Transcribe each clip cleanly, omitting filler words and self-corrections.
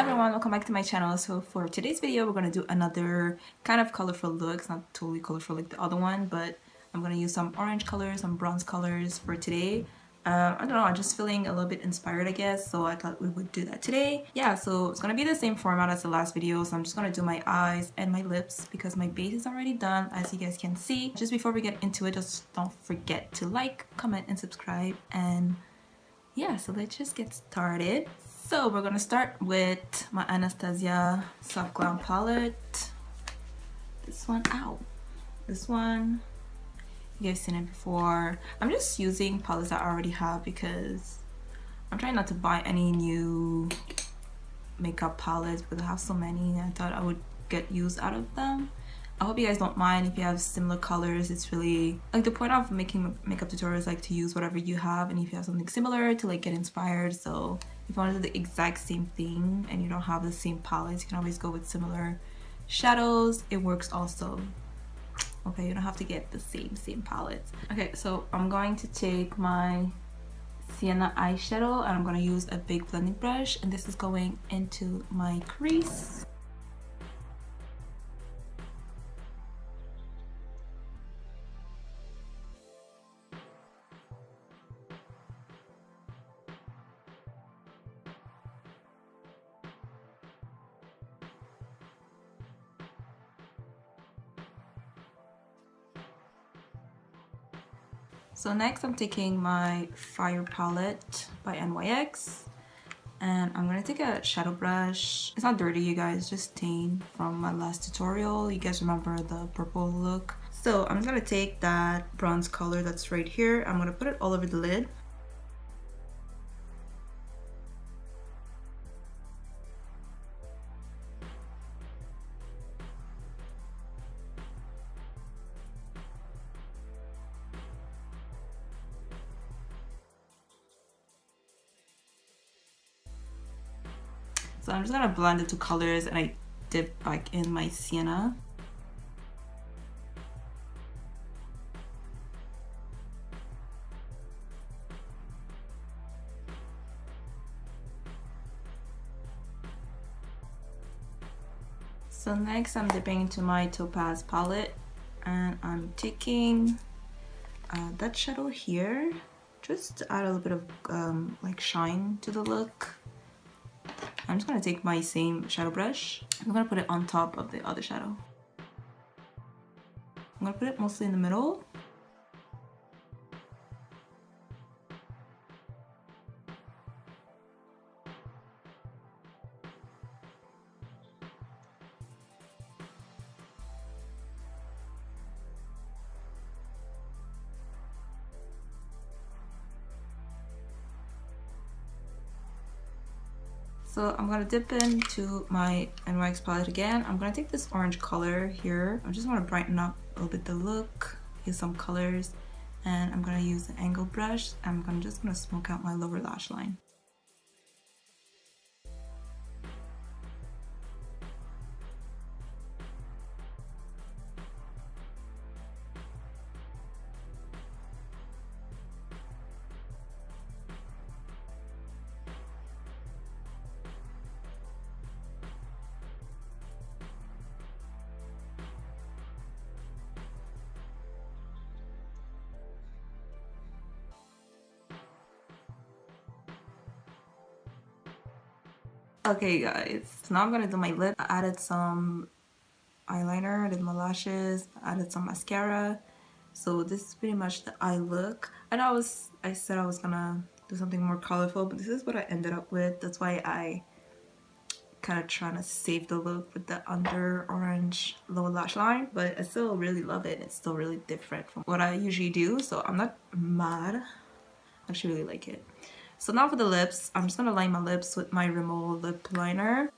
everyone, welcome back to my channel. So for today's video, we're going to do another kind of colorful look. It's not totally colorful like the other one, but I'm going to use some orange colors, some bronze colors for today. I don't know, I'm just feeling a little bit inspired, I guess, so I thought we would do that today. Yeah, so it's going to be the same format as the last video, so I'm just going to do my eyes and my lips because my base is already done, as you guys can see. Just before we get into it, just don't forget to like, comment, and subscribe, and yeah, so let's just get started. So we're gonna start with my Anastasia Soft Glam palette. This one, ow. This one, you guys seen it before. I'm just using palettes that I already have because I'm trying not to buy any new makeup palettes because I have so many. I thought I would get use out of them. I hope you guys don't mind if you have similar colors. It's really like the point of making makeup tutorials, like to use whatever you have, and if you have something similar to like get inspired. So if you want to do the exact same thing and you don't have the same palettes, you can always go with similar shadows. It works also. Okay, you don't have to get the same palettes. Okay, so I'm going to take my sienna eyeshadow and I'm going to use a big blending brush, and this is going into my crease. So next I'm taking my Fire Palette by NYX and I'm going to take a shadow brush. It's not dirty, you guys, just stained from my last tutorial. You guys remember the purple look. So I'm just going to take that bronze color that's right here. I'm going to put it all over the lid. So I'm just gonna blend the two colors and I dip back in my sienna. So next I'm dipping into my Topaz palette and I'm taking that shadow here just to add a little bit of like shine to the look. I'm just going to take my same shadow brush. I'm going to put it on top of the other shadow. I'm going to put it mostly in the middle. So I'm gonna dip into my NYX palette again. I'm gonna take this orange color here. I just want to brighten up a little bit the look, use some colors, and I'm gonna use an angled brush. I'm just gonna smoke out my lower lash line. Okay guys, so now I'm gonna do my lip. I added some eyeliner, I did my lashes, I added some mascara. So this is pretty much the eye look. I know I said I was gonna do something more colorful, but this is what I ended up with. That's why I kind of trying to save the look with the under orange lower lash line, but I still really love it. It's still really different from what I usually do, so I'm not mad. I actually really like it. So now for the lips, I'm just gonna line my lips with my Rimmel lip liner.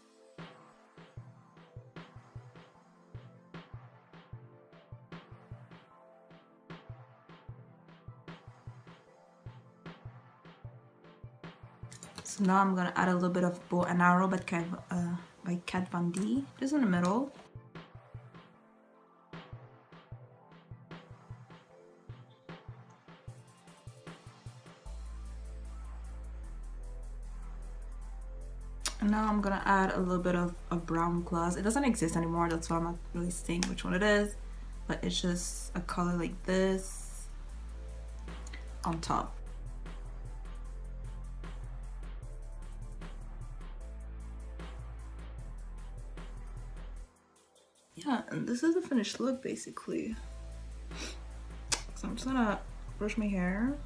So now I'm gonna add a little bit of bow and arrow by Kat Von D, just in the middle. Now I'm gonna add a little bit of a brown gloss. It doesn't exist anymore, that's why I'm not really saying which one it is, but it's just a color like this on top. Yeah, and this is the finished look basically. So I'm just gonna brush my hair.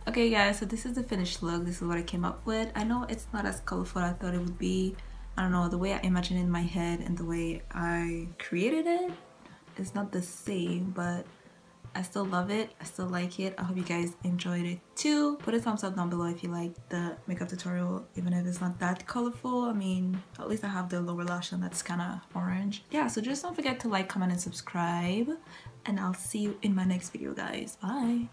Okay guys, so this is the finished look. This is what I came up with. I know it's not as colorful as I thought it would be. I don't know, the way I imagined it in my head and the way I created it is not the same, but I still love it. I still like it. I hope you guys enjoyed it too. Put a thumbs up down below if you like the makeup tutorial, even if it's not that colorful. I mean, at least I have the lower lash and that's kind of orange. Yeah, so just don't forget to like, comment, and subscribe. And I'll see you in my next video, guys. Bye.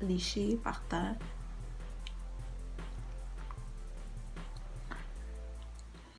Riche par terre.